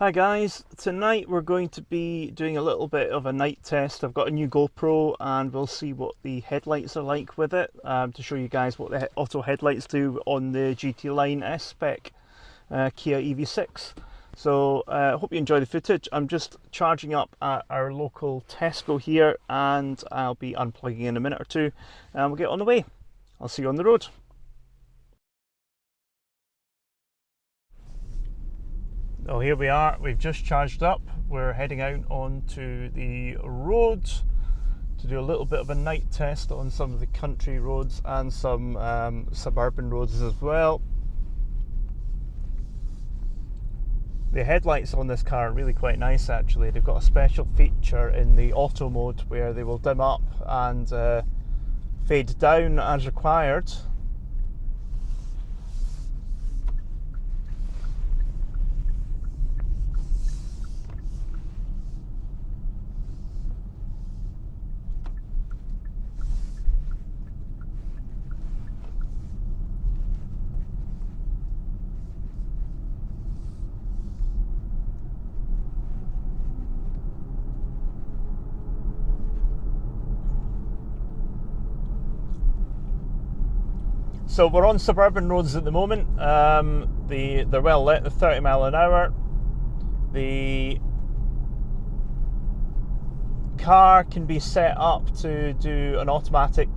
Hi guys, tonight we're going to be doing a little bit of a night test. I've got a new GoPro and we'll see what the headlights are like with it, to show you guys what the auto headlights do on the GT Line S-Spec Kia EV6. So hope you enjoy the footage. I'm just charging up at our local Tesco here and I'll be unplugging in a minute or two and we'll get on the way. I'll see you on the road. Oh, here we are. We've just charged up. We're heading out onto the road to do a little bit of a night test on some of the country roads and some suburban roads as well. The headlights on this car are really quite nice actually. They've got a special feature in the auto mode where they will dim up and fade down as required. So we're on suburban roads at the moment. They're well lit, they're 30 mile an hour. The car can be set up to do an automatic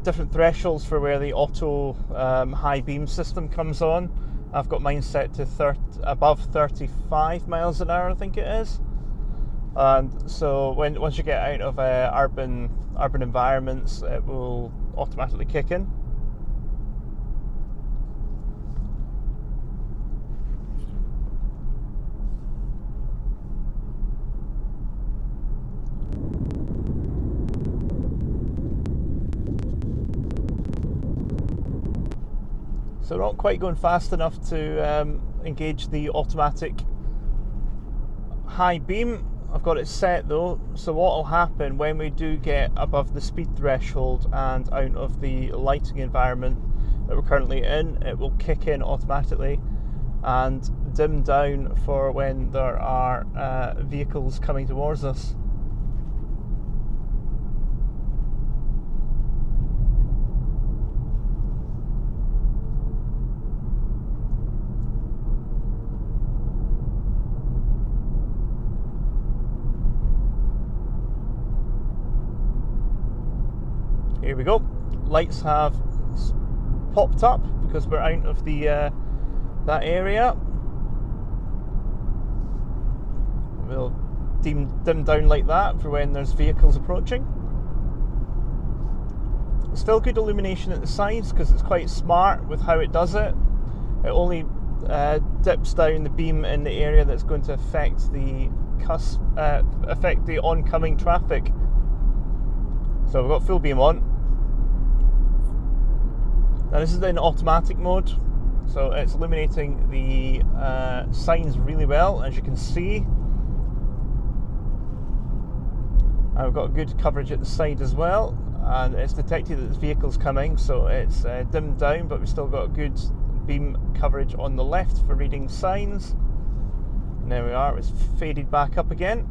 different thresholds for where the auto high beam system comes on. I've got mine set to above 35 miles an hour, I think it is. And so once you get out of urban environments, it will automatically kick in. So not quite going fast enough to engage the automatic high beam. I've got it set though, so what will happen when we do get above the speed threshold and out of the lighting environment that we're currently in, it will kick in automatically and dim down for when there are vehicles coming towards us. Here we go. Lights have popped up because we're out of the that area. We'll dim down like that for when there's vehicles approaching. Still good illumination at the sides because it's quite smart with how it does it. It only dips down the beam in the area that's going to affect the oncoming traffic. So we've got full beam on. Now this is in automatic mode, so it's illuminating the signs really well, as you can see. And we've got good coverage at the side as well, and it's detected that there's vehicles coming, so it's dimmed down, but we've still got good beam coverage on the left for reading signs. And there we are, it's faded back up again.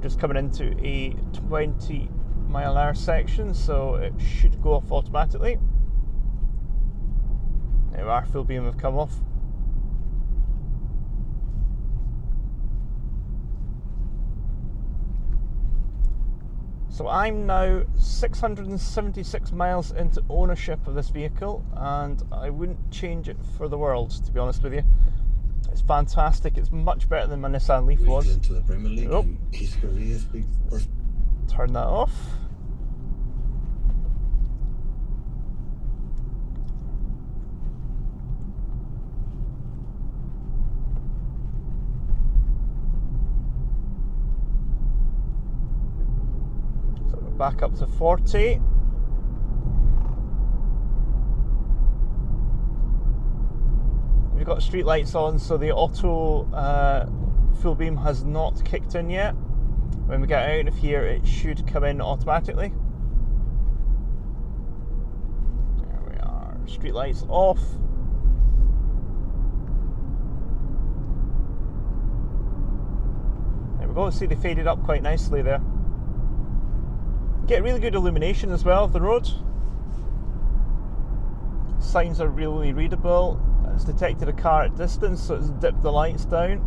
Just coming into a 20 mile an hour section, so it should go off automatically. There we are, full beam have come off. So I'm now 676 miles into ownership of this vehicle and I wouldn't change it for the world, to be honest with you. It's fantastic. It's much better than my Nissan Leaf was. Into the Premier League in his career's big first. Turn that off. So we're back up to 40. We've got street lights on, so the auto full beam has not kicked in yet. When we get out of here, it should come in automatically. There we are. Street lights off. go. See, they faded up quite nicely there. Get really good illumination as well of the road. Signs are really readable. It's detected a car at distance, so it's dipped the lights down.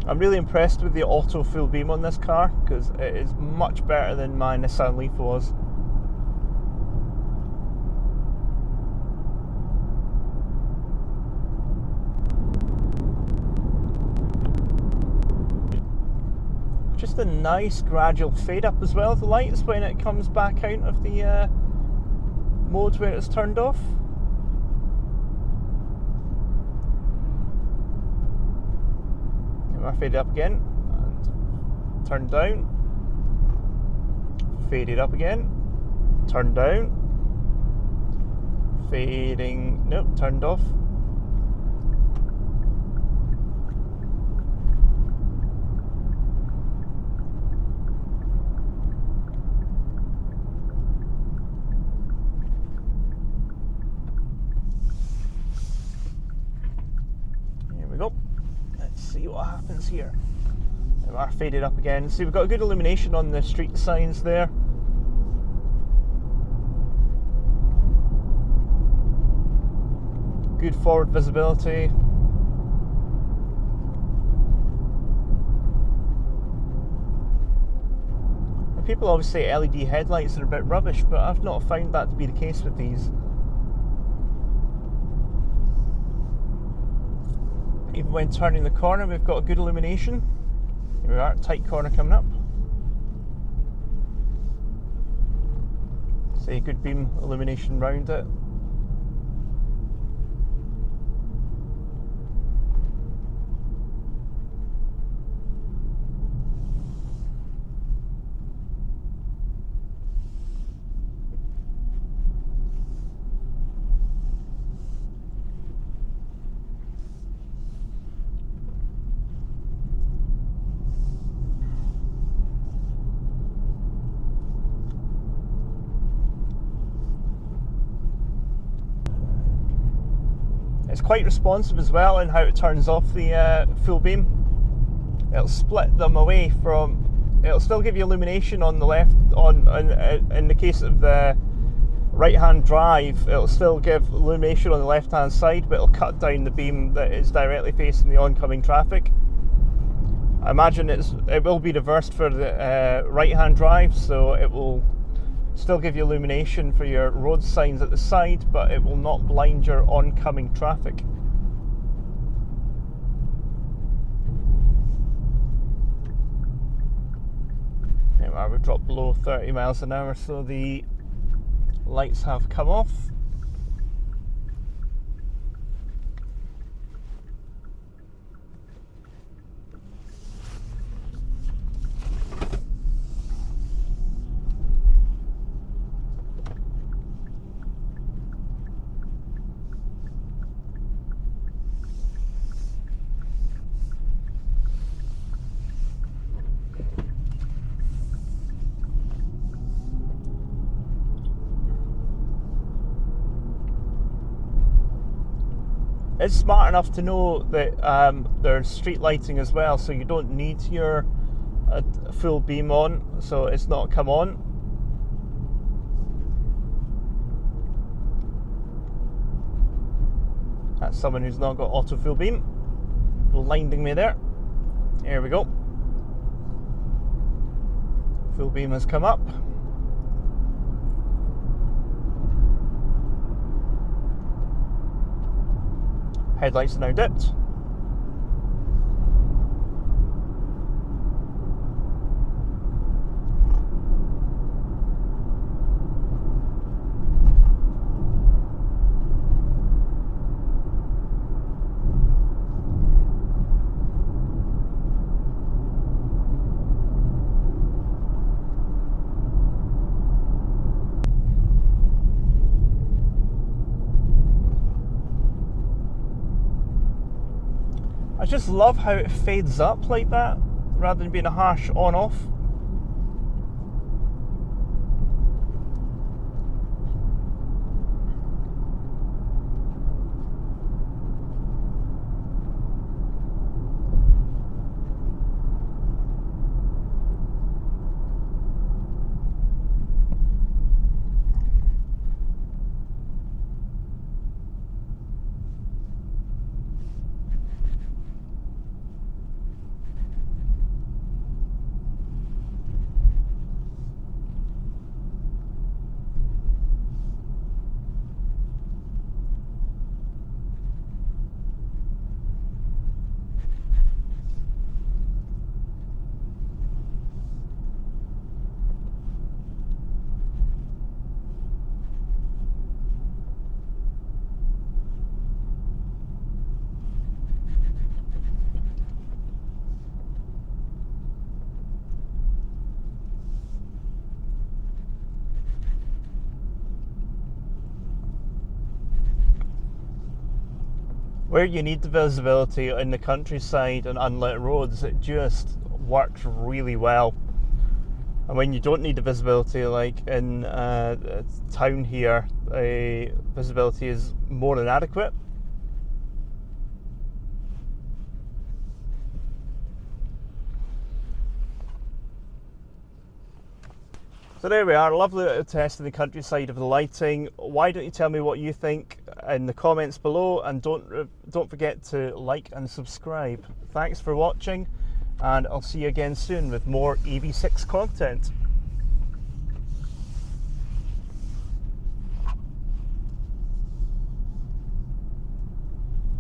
I'm really impressed with the auto full beam on this car because it is much better than my Nissan Leaf was. Just a nice gradual fade up as well of the lights when it comes back out of the mode where it's turned off. And I fade it up again and turn down. Fade it up again, turn down. Fading, nope, turned off. See what happens here. And we're faded up again. See, we've got a good illumination on the street signs there. Good forward visibility. And people always say LED headlights are a bit rubbish, but I've not found that to be the case with these. Even when turning the corner, we've got a good illumination. Here we are, tight corner coming up. See, good beam illumination round it. It's quite responsive as well in how it turns off the full beam. It'll split them away from. It'll still give you illumination on the left. In the case of the right-hand drive, it'll still give illumination on the left-hand side, but it'll cut down the beam that is directly facing the oncoming traffic. I imagine it will be reversed for the right-hand drive, so it will still give you illumination for your road signs at the side, but it will not blind your oncoming traffic. Anyway, we've dropped below 30 miles an hour, so the lights have come off. It's smart enough to know that there's street lighting as well, so you don't need your full beam on, so it's not come on. That's someone who's not got auto full beam blinding me there. Here we go. Full beam has come up. Headlights are now dipped. I just love how it fades up like that, rather than being a harsh on-off. Where you need the visibility in the countryside and unlit roads, it just works really well. And when you don't need the visibility, like in town here, visibility is more than adequate. So there we are, a lovely little test in the countryside of the lighting. Why don't you tell me what you think in the comments below, and don't forget to like and subscribe. Thanks for watching, and I'll see you again soon with more EV6 content.